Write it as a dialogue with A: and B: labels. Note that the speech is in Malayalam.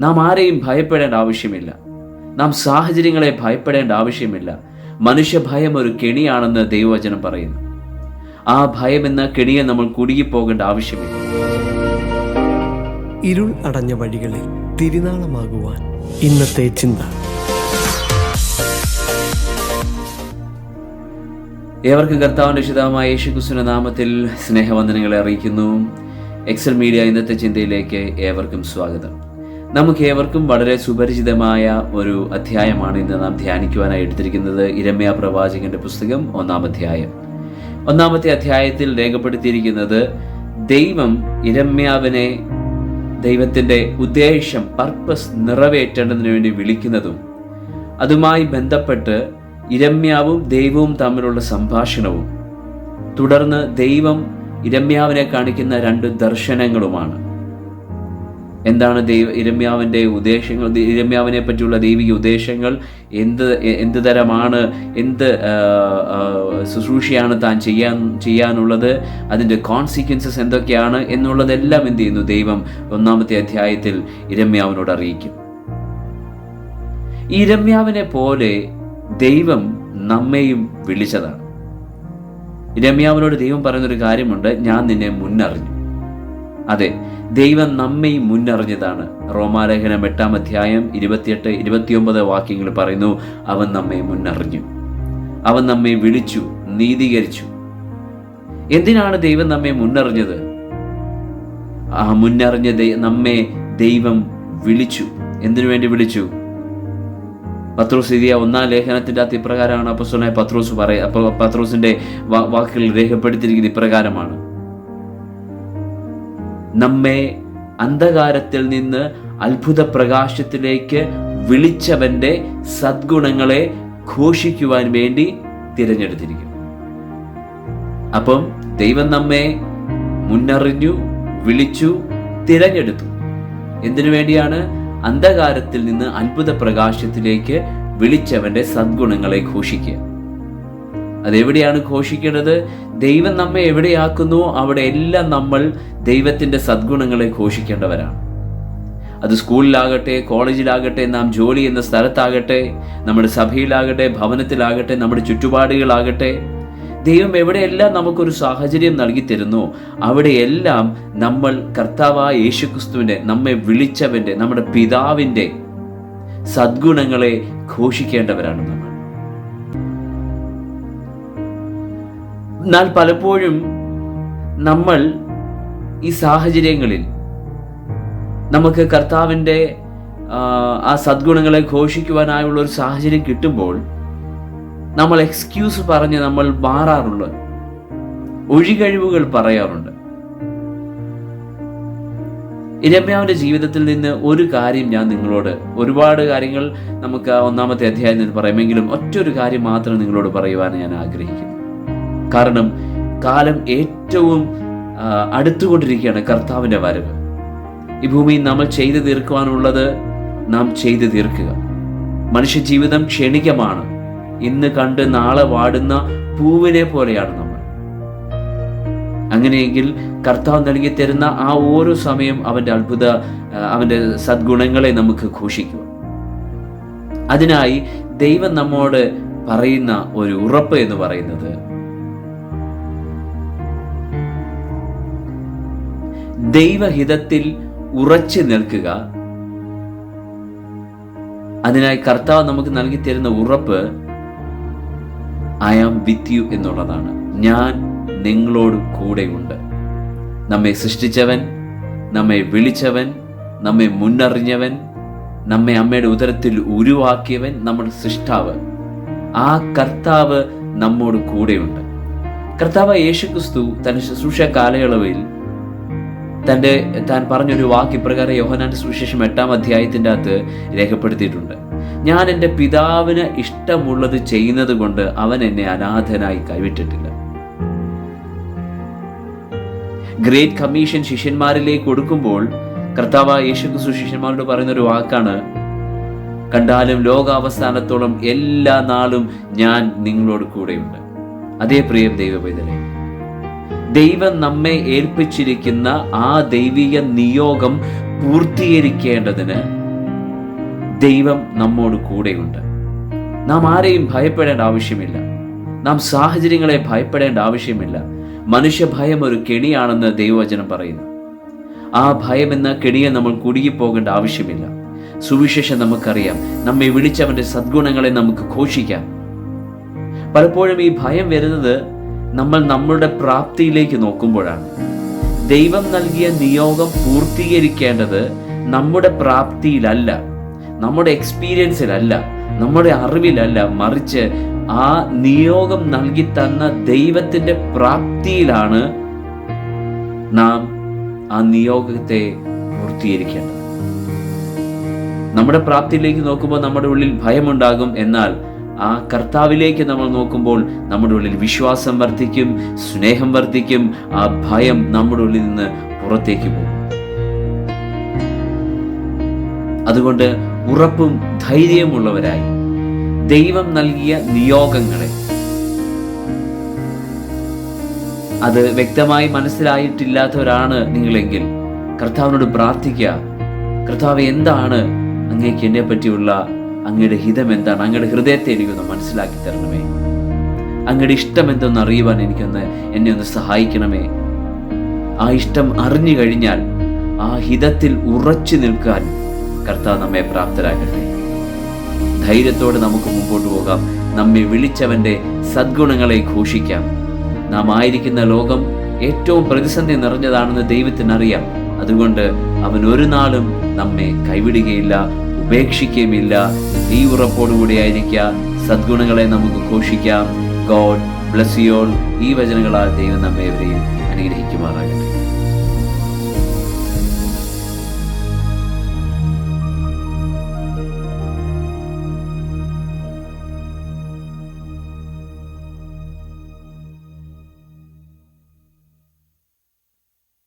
A: നാം ആരെയും ഭയപ്പെടേണ്ട ആവശ്യമില്ല. നാം സാഹചര്യങ്ങളെ ഭയപ്പെടേണ്ട ആവശ്യമില്ല. മനുഷ്യഭയം ഒരു കെണിയാണെന്ന് ദൈവവചനം പറയുന്നു. ആ ഭയം എന്ന കെണിയെ നമ്മൾ കുടുങ്ങിപ്പോകേണ്ട ആവശ്യമില്ല.
B: ഇരുൾ അടഞ്ഞ വഴികളിൽ തിരുനാളമാകുവാൻ ഇന്നത്തെ ചിന്ത.
A: ഏവർക്കും കർത്താവിന്റെ ശുദ്ധമായ യേശുക്രിസ്തുവിന്റെ നാമത്തിൽ സ്നേഹവന്ദനങ്ങളെ അറിയിക്കുന്നു. എക്സൽ മീഡിയ ഇന്നത്തെ ചിന്തയിലേക്ക് ഏവർക്കും സ്വാഗതം. നമുക്ക് ഏവർക്കും വളരെ സുപരിചിതമായ ഒരു അധ്യായമാണ് ഇന്ന് നാം ധ്യാനിക്കുവാനായി എടുത്തിരിക്കുന്നത്. യിരെമ്യാ പ്രവാചകന്റെ പുസ്തകം 1-ാം അധ്യായം. 1-ാമത്തെ അധ്യായത്തിൽ രേഖപ്പെടുത്തിയിരിക്കുന്നത് ദൈവം യിരെമ്യാവിനെ ദൈവത്തിൻ്റെ ഉദ്ദേശം, പർപ്പസ് നിറവേറ്റേണ്ടതിന് വേണ്ടി വിളിക്കുന്നതും അതുമായി ബന്ധപ്പെട്ട് യിരെമ്യാവും ദൈവവും തമ്മിലുള്ള സംഭാഷണവും, തുടർന്ന് ദൈവം യിരെമ്യാവിനെ കാണിക്കുന്ന 2 ദർശനങ്ങളുമാണ്. എന്താണ് യിരെമ്യാവിൻ്റെ ഉദ്ദേശങ്ങൾ, യിരെമ്യാവിനെ പറ്റിയുള്ള ദൈവിക ഉദ്ദേശങ്ങൾ തരമാണ്, ശുശ്രൂഷയാണ് താൻ ചെയ്യാനുള്ളത്, അതിൻ്റെ കോൺസിക്വൻസസ് എന്തൊക്കെയാണ് എന്നുള്ളതെല്ലാം എന്ത് ചെയ്യുന്നു, ദൈവം 1-ാമത്തെ അധ്യായത്തിൽ യിരെമ്യാവിനോട് അറിയിക്കും. യിരെമ്യാവിനെ പോലെ ദൈവം നമ്മെയും വിളിച്ചതാണ്. യിരെമ്യാവിനോട് ദൈവം പറയുന്നൊരു കാര്യമുണ്ട്, ഞാൻ നിന്നെ മുന്നറിഞ്ഞു. അതെ, ദൈവം നമ്മെയും മുന്നറിഞ്ഞതാണ്. റോമാലേഖനം 8-ാം അധ്യായം 28-29 വാക്യങ്ങൾ പറയുന്നു, അവൻ നമ്മെ മുന്നറിഞ്ഞു, അവൻ നമ്മെ വിളിച്ചു, നീതീകരിച്ചു. എന്തിനാണ് ദൈവം നമ്മെ മുന്നറിഞ്ഞത്? ആ മുന്നറിഞ്ഞ നമ്മെ ദൈവം വിളിച്ചു. എന്തിനു വേണ്ടി വിളിച്ചു? പത്രോസ് എഴുതിയ 1-ാം ലേഖനത്തിൻ്റെ അകത്ത് ഇപ്രകാരമാണ് അപ്പോസ്തലനായ പത്രോസിന്റെ വാക്കുകൾ രേഖപ്പെടുത്തിയിരിക്കുന്നത് ഇപ്രകാരമാണ്: നമ്മെ അന്ധകാരത്തിൽ നിന്ന് അത്ഭുത പ്രകാശത്തിലേക്ക് വിളിച്ചവന്റെ സദ്ഗുണങ്ങളെ ഘോഷിക്കുവാൻ വേണ്ടി തിരഞ്ഞെടുത്തിരിക്കുന്നു. അപ്പം ദൈവം നമ്മെ മുന്നറിഞ്ഞു, വിളിച്ചു, തിരഞ്ഞെടുത്തു. എന്തിനു വേണ്ടിയാണ്? അന്ധകാരത്തിൽ നിന്ന് അത്ഭുത പ്രകാശത്തിലേക്ക് വിളിച്ചവന്റെ സദ്ഗുണങ്ങളെ ഘോഷിക്കുക. അതെവിടെയാണ് ഘോഷിക്കേണ്ടത്? ദൈവം നമ്മെ എവിടെയാക്കുന്നു അവിടെ എല്ലാം നമ്മൾ ദൈവത്തിൻ്റെ സദ്ഗുണങ്ങളെ ഘോഷിക്കേണ്ടവരാണ്. അത് സ്കൂളിലാകട്ടെ, കോളേജിലാകട്ടെ, നാം ജോലി ചെയ്യുന്ന സ്ഥലത്താകട്ടെ, നമ്മുടെ സഭയിലാകട്ടെ, ഭവനത്തിലാകട്ടെ, നമ്മുടെ ചുറ്റുപാടുകളാകട്ടെ, ദൈവം എവിടെയെല്ലാം നമുക്കൊരു സാഹചര്യം നൽകി തരുന്നു അവിടെയെല്ലാം നമ്മൾ കർത്താവായ യേശുക്രിസ്തുവിൻ്റെ, നമ്മെ വിളിച്ചവൻ്റെ, നമ്മുടെ പിതാവിൻ്റെ സദ്ഗുണങ്ങളെ ഘോഷിക്കേണ്ടവരാണ് നമ്മൾ. എന്നാൽ പലപ്പോഴും നമ്മൾ ഈ സാഹചര്യങ്ങളിൽ നമുക്ക് കർത്താവിൻ്റെ ആ സദ്ഗുണങ്ങളെ ഘോഷിക്കുവാനായുള്ള ഒരു സാഹചര്യം കിട്ടുമ്പോൾ നമ്മൾ എക്സ്ക്യൂസ് പറഞ്ഞ് നമ്മൾ മാറാറുണ്ട്, ഒഴികഴിവുകൾ പറയാറുണ്ട്. യിരെമ്യാവിന്റെ ജീവിതത്തിൽ നിന്ന് ഒരു കാര്യം ഞാൻ നിങ്ങളോട്, ഒരുപാട് കാര്യങ്ങൾ നമുക്ക് 1-ാമത്തെ അധ്യായത്തിൽ നിന്ന് പറയാമെങ്കിലും ഒറ്റൊരു കാര്യം മാത്രം നിങ്ങളോട് പറയുവാൻ ഞാൻ ആഗ്രഹിക്കുന്നു. കാരണം കാലം ഏറ്റവും അടുത്തുകൊണ്ടിരിക്കുകയാണ്, കർത്താവിൻ്റെ വരവ്. ഈ ഭൂമിയിൽ നമ്മൾ ചെയ്തു തീർക്കുവാനുള്ളത് നാം ചെയ്തു തീർക്കുക. മനുഷ്യജീവിതം ക്ഷണികമാണ്. ഇന്ന് കണ്ട് നാളെ വാടുന്ന പൂവിനെ പോലെയാണ് നമ്മൾ. അങ്ങനെയെങ്കിൽ കർത്താവ് നൽകി തരുന്ന ആ ഓരോ സമയം അവൻ്റെ സദ്ഗുണങ്ങളെ നമുക്ക് ഘോഷിക്കുക. അതിനായി ദൈവം നമ്മോട് പറയുന്ന ഒരു ഉറപ്പ് എന്ന് പറയുന്നത്, ദൈവഹിതത്തിൽ ഉറച്ചു നിൽക്കുക. അതിനായി കർത്താവ് നമുക്ക് നൽകി തരുന്ന ഉറപ്പ് ഐ ആം വിത്ത് യു എന്നുള്ളതാണ്. ഞാൻ നിങ്ങളോട് കൂടെയുണ്ട്. നമ്മെ സൃഷ്ടിച്ചവൻ, നമ്മെ വിളിച്ചവൻ, നമ്മെ മുന്നറിഞ്ഞവൻ, നമ്മെ അമ്മയുടെ ഉദരത്തിൽ ഉരുവാക്കിയവൻ, നമ്മുടെ സൃഷ്ടാവ്, ആ കർത്താവ് നമ്മോട് കൂടെയുണ്ട്. കർത്താവ് യേശുക്രിസ്തു തന്റെ ശുശ്രൂഷ കാലയളവിൽ താൻ പറഞ്ഞൊരു വാക്ക് ഇപ്രകാരം യോഹന്നാന്റെ സുവിശേഷം 8-ാം അധ്യായത്തിൻ്റെ അകത്ത് രേഖപ്പെടുത്തിയിട്ടുണ്ട്: ഞാൻ എൻ്റെ പിതാവിന് ഇഷ്ടമുള്ളത് ചെയ്യുന്നത് കൊണ്ട് അവൻ എന്നെ അനാഥനായി കൈവിട്ടിട്ടില്ല. ഗ്രേറ്റ് കമ്മീഷൻ ശിഷ്യന്മാരിലേക്ക് കൊടുക്കുമ്പോൾ കർത്താവായ യേശുക്രിസ്തു ശിഷ്യന്മാരോട് പറയുന്നൊരു വാക്കാണ്: കണ്ടാലും ലോകാവസാനത്തോളം എല്ലാ നാളും ഞാൻ നിങ്ങളോട് കൂടെയുണ്ട്. അതേ പ്രിയ ദൈവപൈതലേ, ദൈവം നമ്മെ ഏൽപ്പിച്ചിരിക്കുന്ന ആ ദൈവിക നിയോഗം പൂർത്തീകരിക്കേണ്ടതിന് ദൈവം നമ്മോട് കൂടെയുണ്ട്. നാം ആരെയും ഭയപ്പെടേണ്ട ആവശ്യമില്ല. നാം സാഹചര്യങ്ങളെ ഭയപ്പെടേണ്ട ആവശ്യമില്ല. മനുഷ്യഭയം ഒരു കെണിയാണെന്ന് ദൈവവചനം പറയുന്നു. ആ ഭയം എന്ന കെണിയെ നമ്മൾ കുടുങ്ങിപ്പോകേണ്ട ആവശ്യമില്ല. സുവിശേഷം നമുക്കറിയാം. നമ്മെ വിളിച്ചവന്റെ സദ്ഗുണങ്ങളെ നമുക്ക് ഘോഷിക്കാം. പലപ്പോഴും ഈ ഭയം വരുന്നത് നമ്മൾ നമ്മളുടെ പ്രാപ്തിയിലേക്ക് നോക്കുമ്പോഴാണ്. ദൈവം നൽകിയ നിയോഗം പൂർത്തീകരിക്കേണ്ടത് നമ്മുടെ പ്രാപ്തിയിലല്ല, നമ്മുടെ എക്സ്പീരിയൻസിലല്ല, നമ്മുടെ അറിവിലല്ല, മറിച്ച് ആ നിയോഗം നൽകി തന്ന ദൈവത്തിന്റെ പ്രാപ്തിയിലാണ് നാം ആ നിയോഗത്തെ പൂർത്തീകരിക്കേണ്ടത്. നമ്മുടെ പ്രാപ്തിയിലേക്ക് നോക്കുമ്പോൾ നമ്മുടെ ഉള്ളിൽ ഭയമുണ്ടാകും. എന്നാൽ ആ കർത്താവിലേക്ക് നമ്മൾ നോക്കുമ്പോൾ നമ്മുടെ ഉള്ളിൽ വിശ്വാസം വർദ്ധിക്കും, സ്നേഹം വർദ്ധിക്കും. ആ ഭയം നമ്മുടെ ഉള്ളിൽ നിന്ന് പുറത്തേക്ക് പോകും. അതുകൊണ്ട് ഉറപ്പും ധൈര്യമുള്ളവരായി ദൈവം നൽകിയ നിയോഗങ്ങളെ, അത് വ്യക്തമായി മനസ്സിലായിട്ടില്ലാത്തവരാണ് നിങ്ങളെങ്കിൽ കർത്താവിനോട് പ്രാർത്ഥിക്കുക. കർത്താവ്, എന്താണ് അങ്ങേക്ക് എന്നെ പറ്റിയുള്ള അങ്ങയുടെ ഹിതം എന്താണ്? അങ്ങയുടെ ഹൃദയത്തെ എനിക്കൊന്ന് മനസ്സിലാക്കി തരണമേ. അങ്ങയുടെ ഇഷ്ടം എന്തെന്ന് അറിയുവാൻ എന്നെ ഒന്ന് സഹായിക്കണമേ. ആ ഇഷ്ടം അറിഞ്ഞു കഴിഞ്ഞാൽ ആ ഹിതത്തിൽ ഉറച്ചു നിൽക്കാൻ കർത്താവ് നമ്മെ പ്രാപ്തരാകട്ടെ. ധൈര്യത്തോടെ നമുക്ക് മുമ്പോട്ട് പോകാം. നമ്മെ വിളിച്ചവന്റെ സദ്ഗുണങ്ങളെ ഘോഷിക്കാം. നാം ആയിരിക്കുന്ന ലോകം ഏറ്റവും പ്രതിസന്ധി നിറഞ്ഞതാണെന്ന് ദൈവത്തിനറിയാം. അതുകൊണ്ട് അവൻ ഒരു നാളും നമ്മെ കൈവിടുകയില്ല, ഉപേക്ഷിക്കുകയുമില്ല. ഈ ഉറപ്പോടുകൂടി ആയിരിക്കുക. സദ്ഗുണങ്ങളെ നമുക്ക് ഘോഷിക്കാം. God bless you all. ഈ വചനങ്ങളാൽ ദൈവം നമ്മെ എവരെയും അനുഗ്രഹിക്കുമാറാകട്ടെ.